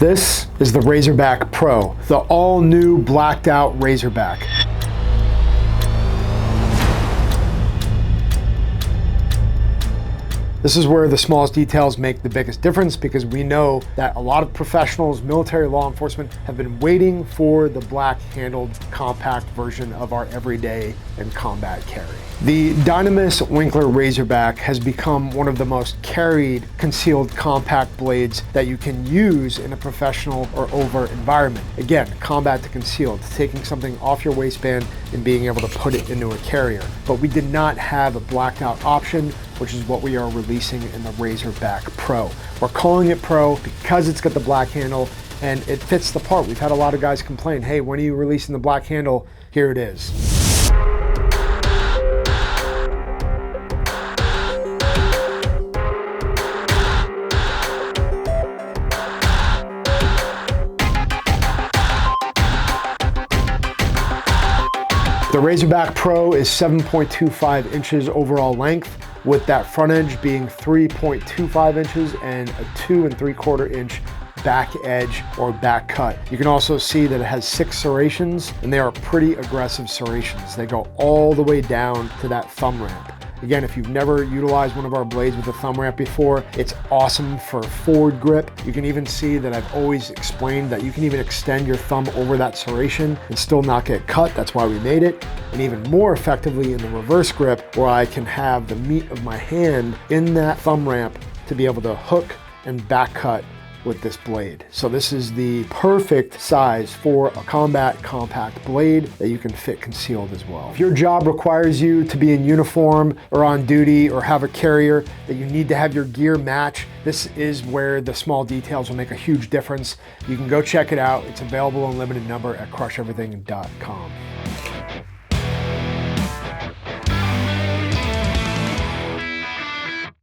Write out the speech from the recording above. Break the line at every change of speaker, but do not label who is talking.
This is the Razorback Pro, the all-new blacked out Razorback. This is where the smallest details make the biggest difference, because we know that a lot of professionals, military, law enforcement, have been waiting for the black-handled compact version of our everyday and combat carry. The Dynamis Winkler Razorback has become one of the most carried concealed compact blades that you can use in a professional or overt environment. Again, combat to concealed, taking something off your waistband and being able to put it into a carrier. But we did not have a blacked out option, which is what we are releasing in the Razorback Pro. We're calling it Pro because it's got the black handle and it fits the part. We've had a lot of guys complain, hey, when are you releasing the black handle? Here it is. The Razorback Pro is 7.25 inches overall length, with that front edge being 3.25 inches and a 2 3/4 inch back edge or back cut. You can also see that it has 6 serrations, and they are pretty aggressive serrations. They go all the way down to that thumb ramp. Again, if you've never utilized one of our blades with a thumb ramp before, it's awesome for forward grip. You can even see that I've always explained that you can even extend your thumb over that serration and still not get cut. That's why we made it. And even more effectively in the reverse grip, where I can have the meat of my hand in that thumb ramp to be able to hook and back cut with this blade. So this is the perfect size for a combat compact blade that you can fit concealed as well. If your job requires you to be in uniform or on duty or have a carrier that you need to have your gear match, this is where the small details will make a huge difference. You can go check it out. It's available in limited number at crusheverything.com.